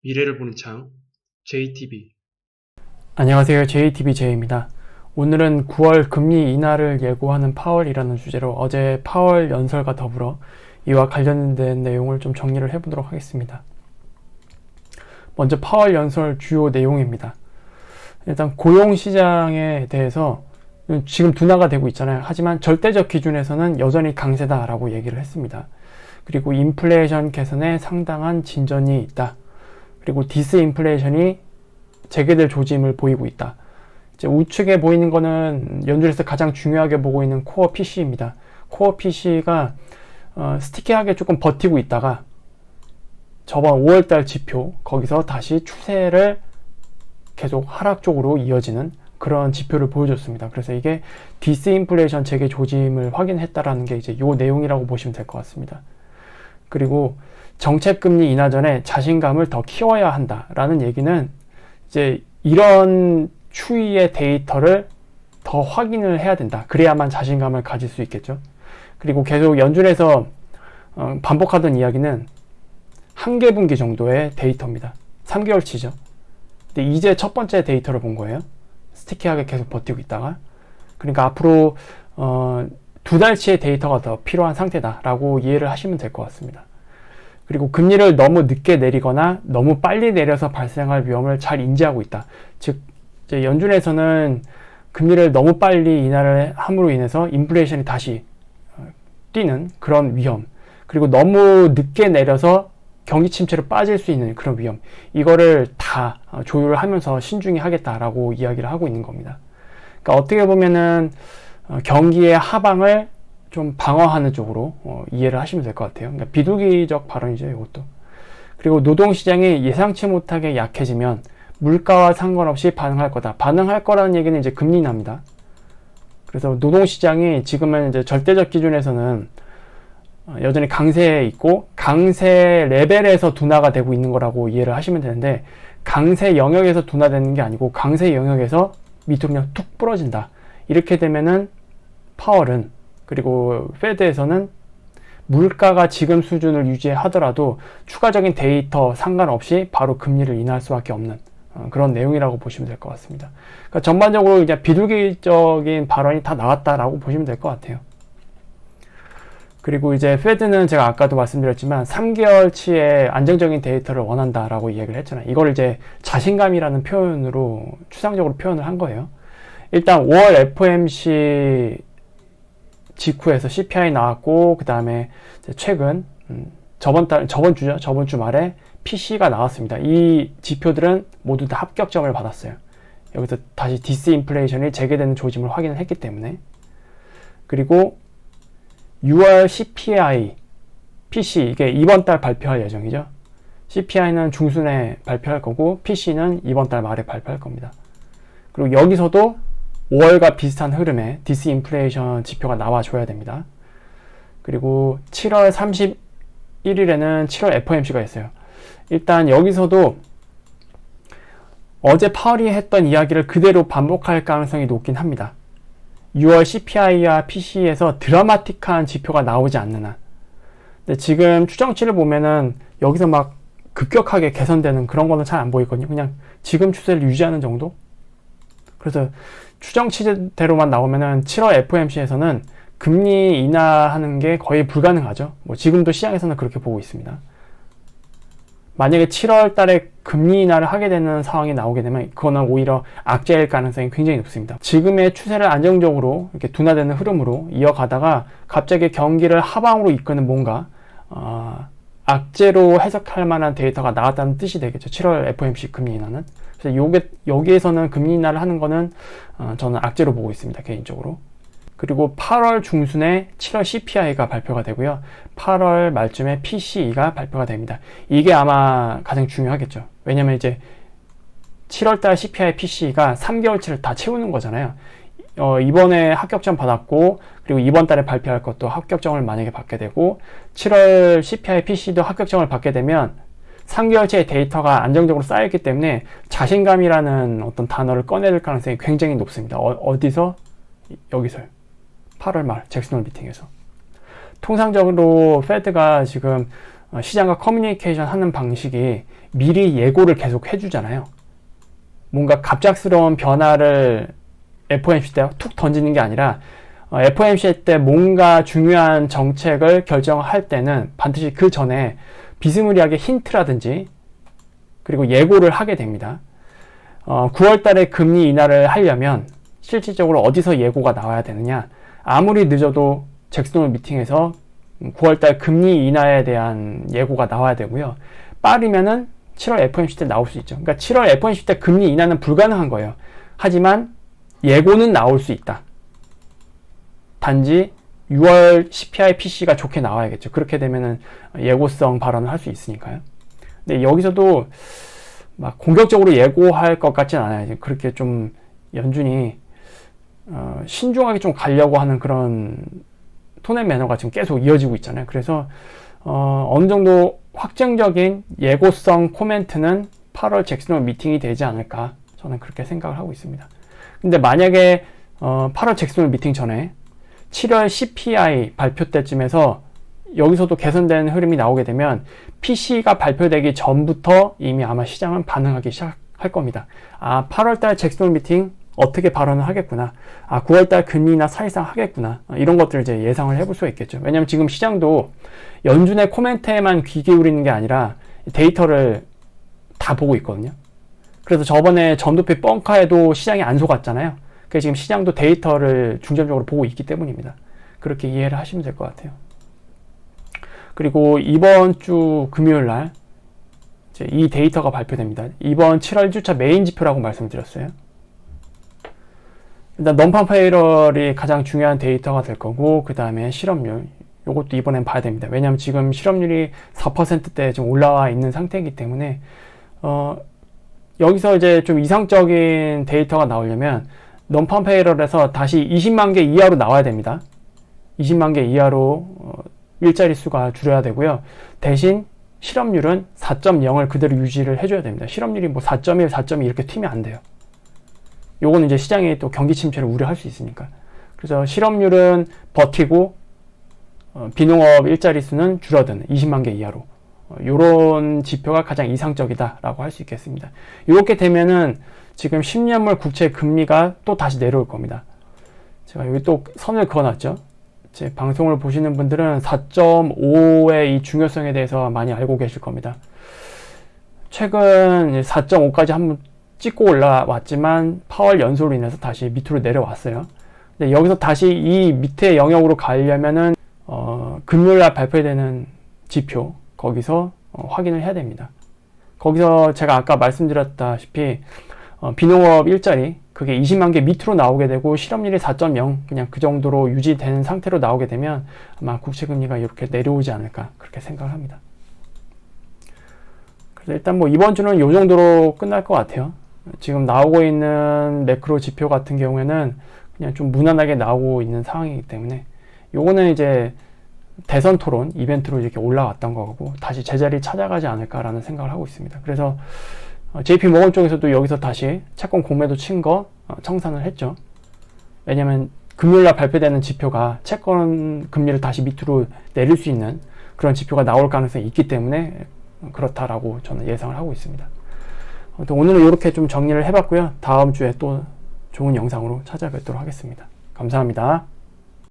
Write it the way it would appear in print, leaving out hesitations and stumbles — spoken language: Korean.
미래를 보는 창, JTB. 안녕하세요. JTBJ입니다. 오늘은 9월 금리 인하를 예고하는 파월이라는 주제로 어제 파월 연설과 더불어 이와 관련된 내용을 좀 정리를 해보도록 하겠습니다. 먼저 파월 연설 주요 내용입니다. 일단 고용시장에 대해서 지금 둔화가 되고 있잖아요. 하지만 절대적 기준에서는 여전히 강세다라고 얘기를 했습니다. 그리고 인플레이션 개선에 상당한 진전이 있다. 그리고 디스인플레이션이 재개될 조짐을 보이고 있다. 이제 우측에 보이는 거는 연준에서 가장 중요하게 보고 있는 코어 PC입니다. 코어 PC가 스티키하게 조금 버티고 있다가 저번 5월달 지표 거기서 다시 추세를 계속 하락 쪽으로 이어지는 그런 지표를 보여줬습니다. 그래서 이게 디스인플레이션 재개 조짐을 확인했다라는 게 이제 요 내용이라고 보시면 될 것 같습니다. 그리고 정책금리 인하 전에 자신감을 더 키워야 한다라는 얘기는 이제 이런 추이의 데이터를 더 확인을 해야 된다. 그래야만 자신감을 가질 수 있겠죠. 그리고 계속 연준에서 반복하던 이야기는 한 개 분기 정도의 데이터입니다. 3개월치죠. 근데 이제 첫 번째 데이터를 본 거예요. 스티키하게 계속 버티고 있다가. 그러니까 앞으로 2달치의 데이터가 더 필요한 상태다라고 이해를 하시면 될 것 같습니다. 그리고 금리를 너무 늦게 내리거나 너무 빨리 내려서 발생할 위험을 잘 인지하고 있다. 즉, 이제 연준에서는 금리를 너무 빨리 인하를 함으로 인해서 인플레이션이 다시 뛰는 그런 위험, 그리고 너무 늦게 내려서 경기 침체로 빠질 수 있는 그런 위험, 이거를 다 조율을 하면서 신중히 하겠다라고 이야기를 하고 있는 겁니다. 그러니까 어떻게 보면은 경기의 하방을 좀 방어하는 쪽으로 이해를 하시면 될 것 같아요. 그러니까 비둘기적 발언이죠, 이것도. 그리고 노동시장이 예상치 못하게 약해지면 물가와 상관없이 반응할 거다. 반응할 거라는 얘기는 이제 금리 인하입니다. 그래서 노동시장이 지금은 이제 절대적 기준에서는 여전히 강세에 있고 강세 레벨에서 둔화가 되고 있는 거라고 이해를 하시면 되는데, 강세 영역에서 둔화되는 게 아니고 강세 영역에서 밑으로 그냥 툭 부러진다. 이렇게 되면은 파월은, 그리고 페드에서는 물가가 지금 수준을 유지하더라도 추가적인 데이터 상관없이 바로 금리를 인하할 수밖에 없는 그런 내용이라고 보시면 될 것 같습니다. 그러니까 전반적으로 이제 비둘기적인 발언이 다 나왔다라고 보시면 될 것 같아요. 그리고 이제 페드는 제가 아까도 말씀드렸지만 3개월치의 안정적인 데이터를 원한다라고 이야기를 했잖아요. 이걸 이제 자신감이라는 표현으로 추상적으로 표현을 한 거예요. 일단 5월 FOMC 직후에서 CPI 나왔고, 그 다음에 최근 저번 주 말에 PC가 나왔습니다. 이 지표들은 모두 다 합격점을 받았어요. 여기서 다시 디스인플레이션이 재개되는 조짐을 확인을 했기 때문에. 그리고 6월 CPI, PC, 이게 이번 달 발표할 예정이죠. CPI는 중순에 발표할 거고 PC는 이번 달 말에 발표할 겁니다. 그리고 여기서도 5월과 비슷한 흐름의 디스인플레이션 지표가 나와줘야 됩니다. 그리고 7월 31일에는 7월 FOMC가 있어요. 일단 여기서도 어제 파월이 했던 이야기를 그대로 반복할 가능성이 높긴 합니다. 6월 CPI와 PC에서 드라마틱한 지표가 나오지 않는 한. 근데 지금 추정치를 보면은 여기서 막 급격하게 개선되는 그런 거는 잘 안 보이거든요. 그냥 지금 추세를 유지하는 정도? 그래서 추정치대로만 나오면은 7월 FOMC에서는 금리 인하하는 게 거의 불가능하죠. 뭐 지금도 시장에서는 그렇게 보고 있습니다. 만약에 7월 달에 금리 인하를 하게 되는 상황이 나오게 되면 그거는 오히려 악재일 가능성이 굉장히 높습니다. 지금의 추세를 안정적으로 이렇게 둔화되는 흐름으로 이어가다가 갑자기 경기를 하방으로 이끄는 뭔가 악재로 해석할 만한 데이터가 나왔다는 뜻이 되겠죠. 7월 FOMC 금리 인하는. 그래서 여기에서는 금리 인하를 하는 거는 저는 악재로 보고 있습니다, 개인적으로. 그리고 8월 중순에 7월 CPI가 발표가 되고요. 8월 말쯤에 PCE가 발표가 됩니다. 이게 아마 가장 중요하겠죠. 왜냐면 이제 7월달 CPI, PCE가 3개월치를 다 채우는 거잖아요. 이번에 합격점 받았고, 그리고 이번 달에 발표할 것도 합격점을 만약에 받게 되고, 7월 CPI, PC도 합격점을 받게 되면 3개월치의 데이터가 안정적으로 쌓였기 때문에 자신감이라는 어떤 단어를 꺼내들 가능성이 굉장히 높습니다. 어디서? 여기서요. 8월 말 잭슨홀 미팅에서. 통상적으로 페드가 지금 시장과 커뮤니케이션 하는 방식이 미리 예고를 계속 해주잖아요. 뭔가 갑작스러운 변화를 FOMC 때 툭 던지는 게 아니라 FOMC 때 뭔가 중요한 정책을 결정할 때는 반드시 그 전에 비스무리하게 힌트라든지 그리고 예고를 하게 됩니다. 9월 달에 금리 인하를 하려면 실질적으로 어디서 예고가 나와야 되느냐? 아무리 늦어도 잭슨 홀 미팅에서 9월 달 금리 인하에 대한 예고가 나와야 되고요. 빠르면은 7월 FOMC 때 나올 수 있죠. 그러니까 7월 FOMC 때 금리 인하는 불가능한 거예요. 하지만 예고는 나올 수 있다. 단지 6월 CPI PC가 좋게 나와야겠죠. 그렇게 되면은 예고성 발언을 할 수 있으니까요. 근데 여기서도 막 공격적으로 예고할 것 같진 않아요. 그렇게 좀 연준이 신중하게 좀 가려고 하는 그런 톤의 매너가 지금 계속 이어지고 있잖아요. 그래서 어느 정도 확정적인 예고성 코멘트는 8월 잭슨 홀 미팅이 되지 않을까, 저는 그렇게 생각을 하고 있습니다. 근데 만약에 8월 잭슨 홀 미팅 전에 7월 CPI 발표 때쯤에서 여기서도 개선된 흐름이 나오게 되면 PC가 발표되기 전부터 이미 아마 시장은 반응하기 시작할 겁니다. 8월달 잭슨 홀 미팅 어떻게 발언을 하겠구나. 9월달 금리나 사실상 하겠구나. 이런 것들을 이제 예상을 해볼 수가 있겠죠. 왜냐하면 지금 시장도 연준의 코멘트에만 귀 기울이는 게 아니라 데이터를 다 보고 있거든요. 그래서 저번에 전도표 뻥카에도 시장이 안 속았잖아요. 그래서 지금 시장도 데이터를 중점적으로 보고 있기 때문입니다. 그렇게 이해를 하시면 될 것 같아요. 그리고 이번 주 금요일 날 이제 이 데이터가 발표됩니다. 이번 7월 1주차 메인 지표라고 말씀드렸어요. 일단 non-farm payrall이 가장 중요한 데이터가 될 거고, 그 다음에 실업률, 요것도 이번엔 봐야 됩니다. 왜냐하면 지금 실업률이 4%대 좀 올라와 있는 상태이기 때문에 여기서 이제 좀 이상적인 데이터가 나오려면 non-farm payroll에서 다시 20만 개 이하로 나와야 됩니다. 20만 개 이하로 일자리 수가 줄여야 되고요. 대신 실업률은 4.0을 그대로 유지를 해줘야 됩니다. 실업률이 뭐 4.1, 4.2 이렇게 튀면 안 돼요. 요거는 이제 시장이 또 경기 침체를 우려할 수 있으니까. 그래서 실업률은 버티고 비농업 일자리 수는 줄어드는 20만 개 이하로. 요런 지표가 가장 이상적이다라고 할 수 있겠습니다. 이렇게 되면은 지금 10년물 국채 금리가 또 다시 내려올 겁니다. 제가 여기 또 선을 그어놨죠. 제 방송을 보시는 분들은 4.5의 이 중요성에 대해서 많이 알고 계실 겁니다. 최근 4.5까지 한번 찍고 올라왔지만 파월 연소로 인해서 다시 밑으로 내려왔어요. 근데 여기서 다시 이 밑에 영역으로 가려면은 금요일날 발표되는 지표 거기서 확인을 해야 됩니다. 거기서 제가 아까 말씀드렸다시피 비농업 일자리 그게 20만 개 밑으로 나오게 되고 실업률이 4.0 그냥 그 정도로 유지되는 상태로 나오게 되면 아마 국채금리가 이렇게 내려오지 않을까 그렇게 생각을 합니다. 그래서 일단 뭐 이번 주는 이 정도로 끝날 것 같아요. 지금 나오고 있는 매크로 지표 같은 경우에는 그냥 좀 무난하게 나오고 있는 상황이기 때문에 요거는 이제 대선 토론 이벤트로 이렇게 올라왔던 거고 다시 제자리 찾아가지 않을까라는 생각을 하고 있습니다. 그래서 JP모건 쪽에서도 여기서 다시 채권 공매도 친 거 청산을 했죠. 왜냐면 금요일날 발표되는 지표가 채권 금리를 다시 밑으로 내릴 수 있는 그런 지표가 나올 가능성이 있기 때문에 그렇다라고 저는 예상을 하고 있습니다. 오늘은 이렇게 좀 정리를 해봤고요. 다음 주에 또 좋은 영상으로 찾아뵙도록 하겠습니다. 감사합니다.